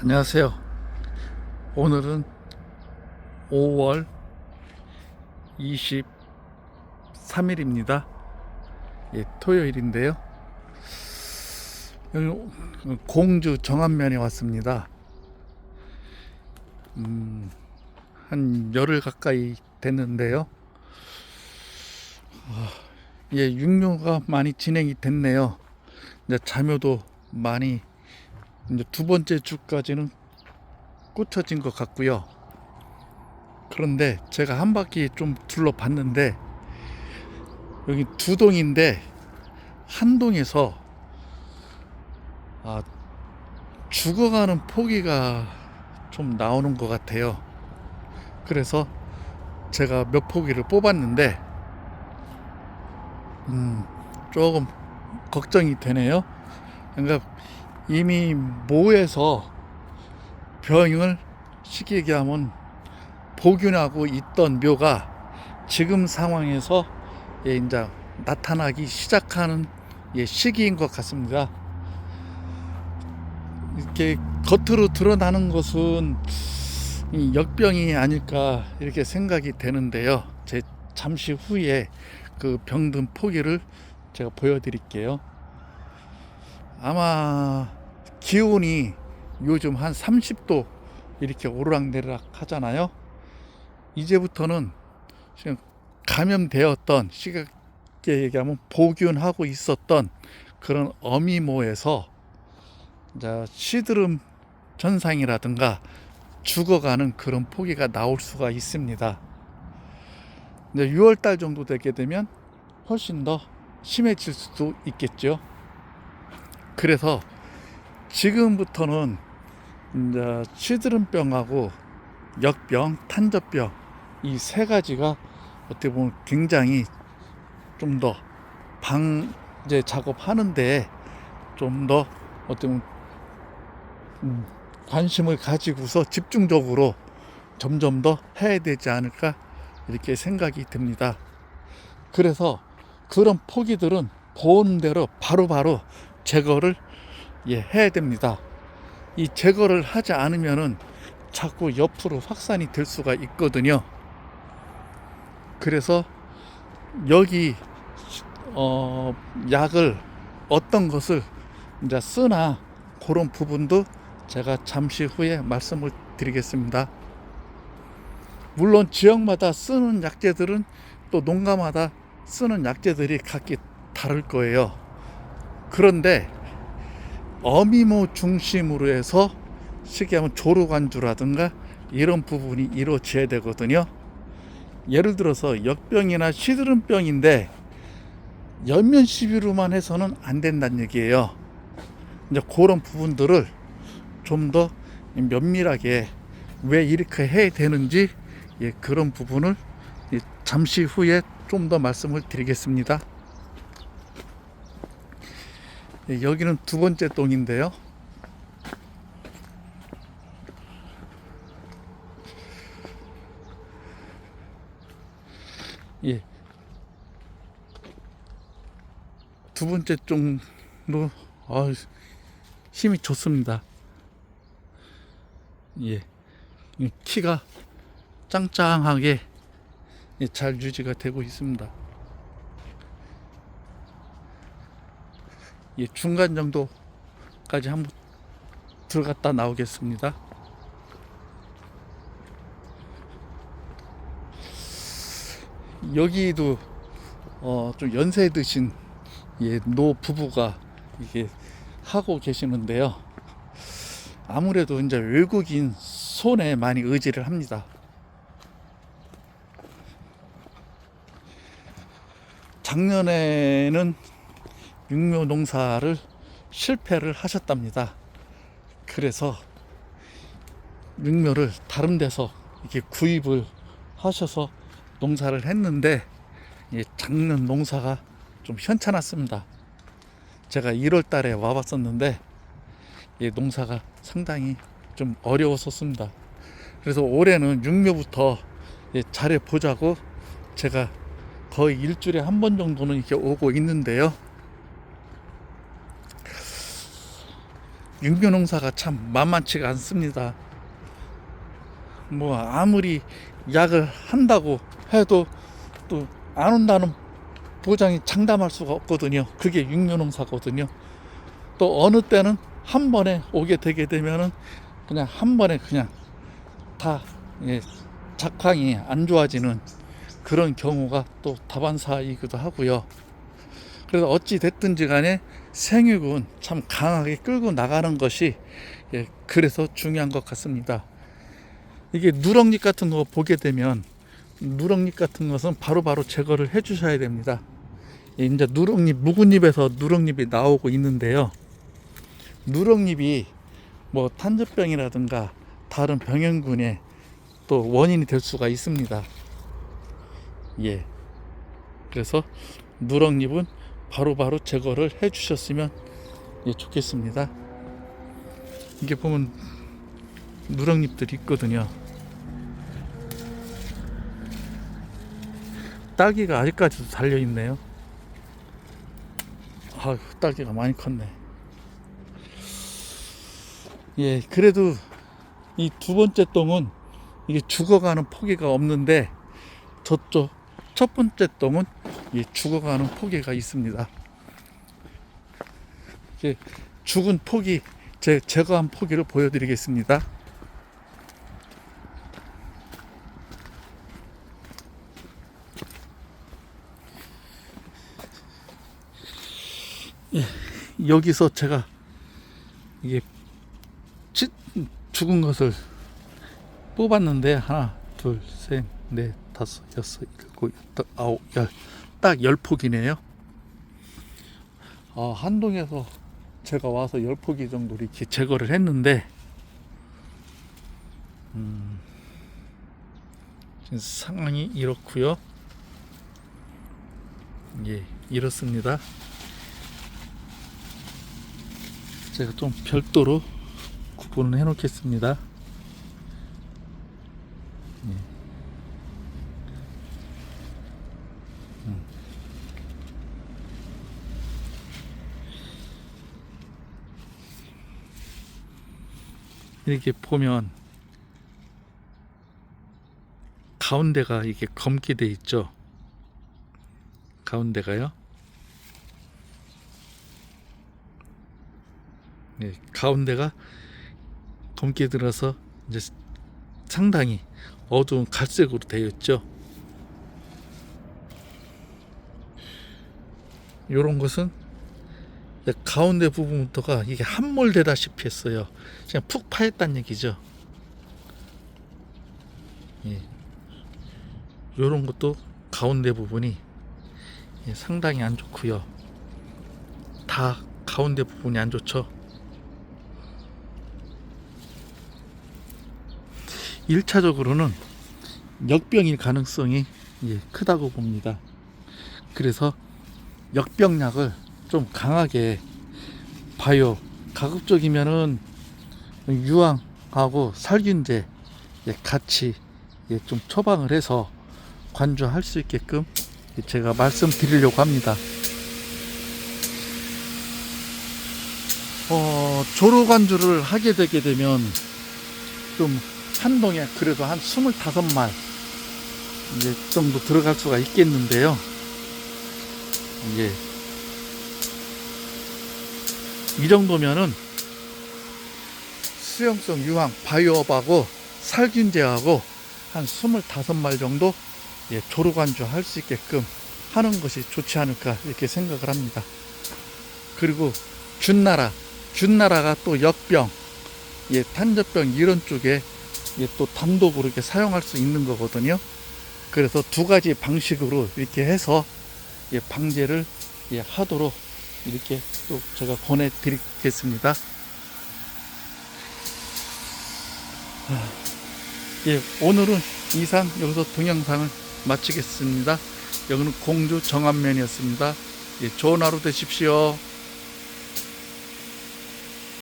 안녕하세요. 오늘은 5월 23일입니다. 예, 토요일인데요. 공주 정안면에 왔습니다. 한 열흘 가까이 됐는데요. 예, 육묘가 많이 진행이 됐네요. 이제 자묘도 많이 이제 두 번째 주까지는 꽂혀진 것 같고요. 그런데 제가 한 바퀴 좀 둘러봤는데 여기 두 동인데 한 동에서 죽어가는 포기가 좀 나오는 것 같아요. 그래서 제가 몇 포기를 뽑았는데 조금 걱정이 되네요. 그러니까 이미 모에서 병을 쉽게 얘기하면 복균하고 있던 묘가 지금 상황에서 이제 나타나기 시작하는 시기인 것 같습니다. 이렇게 겉으로 드러나는 것은 이 역병이 아닐까 이렇게 생각이 되는데요. 제 잠시 후에 그 병든 포기를 제가 보여드릴게요. 아마 기온이 요즘 한 30도 이렇게 오르락내리락 하잖아요. 이제부터는 지금 감염되었던, 쉽게 얘기하면 보균하고 있었던 그런 어미모에서 이제 시드름 전상이라든가 죽어가는 그런 포기가 나올 수가 있습니다. 이제 6월달 정도 되게 되면 훨씬 더 심해질 수도 있겠죠. 그래서 지금부터는 이제 시드름병하고 역병, 탄저병 이 세 가지가 어떻게 보면 굉장히 좀 더 방제 작업하는데 좀 더 어떻게 보면 관심을 가지고서 집중적으로 점점 더 해야 되지 않을까 이렇게 생각이 듭니다. 그래서 그런 포기들은 보는 대로 바로바로 제거를 해야 됩니다. 이 제거를 하지 않으면은 자꾸 옆으로 확산이 될 수가 있거든요. 그래서 여기 약을 어떤 것을 이제 쓰나 그런 부분도 제가 잠시 후에 말씀을 드리겠습니다. 물론 지역마다 쓰는 약재들은 또 농가마다 쓰는 약재들이 각기 다를 거예요. 그런데 어미모 중심으로 해서 쉽게 하면 조루관주라든가 이런 부분이 이루어져야 되거든요. 예를 들어서 역병이나 시드름병인데 연면 시비로만 해서는 안 된다는 얘기예요. 이제 그런 부분들을 좀 더 면밀하게 왜 이렇게 해야 되는지 그런 부분을 잠시 후에 좀 더 말씀을 드리겠습니다. 여기는 두 번째 동인데요. 두 번째 동도 힘이 좋습니다. 키가 짱짱하게 잘 유지가 되고 있습니다. 중간 정도까지 한번 들어갔다 나오겠습니다. 여기도 좀 연세 드신 노 부부가 이게 하고 계시는데요. 아무래도 이제 외국인 손에 많이 의지를 합니다. 작년에는 육묘 농사를 실패를 하셨답니다. 그래서 육묘를 다른 데서 이렇게 구입을 하셔서 농사를 했는데 작년 농사가 좀 현찮았습니다. 제가 1월 달에 와봤었는데 농사가 상당히 좀 어려웠었습니다. 그래서 올해는 육묘부터 잘해 보자고 제가 거의 일주일에 한 번 정도는 이렇게 오고 있는데요. 육묘농사가 참 만만치가 않습니다. 뭐 아무리 약을 한다고 해도 또 안 온다는 보장이 장담할 수가 없거든요. 그게 육묘농사거든요. 또 어느 때는 한 번에 오게 되게 되면은 그냥 한 번에 그냥 다 작황이 안 좋아지는 그런 경우가 또 다반사이기도 하고요. 그래서 어찌 됐든지 간에 생육은 참 강하게 끌고 나가는 것이 그래서 중요한 것 같습니다. 이게 누렁잎 같은 거 보게 되면 누렁잎 같은 것은 바로바로 제거를 해 주셔야 됩니다. 이제 누렁잎, 묵은 잎에서 누렁잎이 나오고 있는데요. 누렁잎이 뭐 탄저병이라든가 다른 병행군의 또 원인이 될 수가 있습니다. 그래서 누렁잎은 바로바로 제거를 해 주셨으면 좋겠습니다. 이게 보면 누렁잎들이 있거든요. 딸기가 아직까지도 달려있네요. 아유, 딸기가 많이 컸네. 그래도 이 두 번째 똥은 이게 죽어가는 포기가 없는데 저쪽 첫 번째 똥은 죽어가는 포기가 있습니다. 죽은 포기, 제거한 포기를 보여드리겠습니다. 여기서 제가 이게 죽은 것을 뽑았는데 하나, 둘, 셋, 넷, 다섯, 여섯, 일곱, 여덟, 아홉, 열, 딱 10포기네요. 한동에서 제가 와서 10포기 정도 이렇게 제거를 했는데 지금 상황이 이렇고요. 이렇습니다. 제가 좀 별도로 구분을 해 놓겠습니다. 이렇게 보면 가운데가 이게 검게 돼 있죠. 가운데가요. 가운데가 검게 들어서 이제 상당히 어두운 갈색으로 되어 있죠. 이런 것은 가운데 부분부터가 이게 함몰되다시피 했어요. 그냥 푹 파였다는 얘기죠. 이런 것도 가운데 부분이 상당히 안 좋고요. 다 가운데 부분이 안 좋죠. 1차적으로는 역병일 가능성이 크다고 봅니다. 그래서 역병약을 좀 강하게 바이오, 가급적이면은 유황하고 살균제 같이 좀 처방을 해서 관주할 수 있게끔 제가 말씀드리려고 합니다. 조로 관주를 하게 되게 되면 좀 한동에 그래도 한 25말 정도 들어갈 수가 있겠는데요. 이 정도면은 수용성 유황 바이오업하고 살균제하고 한 25말 정도 조로관주 할 수 있게끔 하는 것이 좋지 않을까 이렇게 생각을 합니다. 그리고 균나라가 또 역병, 탄저병 이런 쪽에 또 단독으로 이렇게 사용할 수 있는 거거든요. 그래서 두 가지 방식으로 이렇게 해서 방제를 하도록 이렇게 또 제가 권해드리겠습니다. 오늘은 이상 여기서 동영상을 마치겠습니다. 여기는 공주 정안면이었습니다. 좋은 하루 되십시오.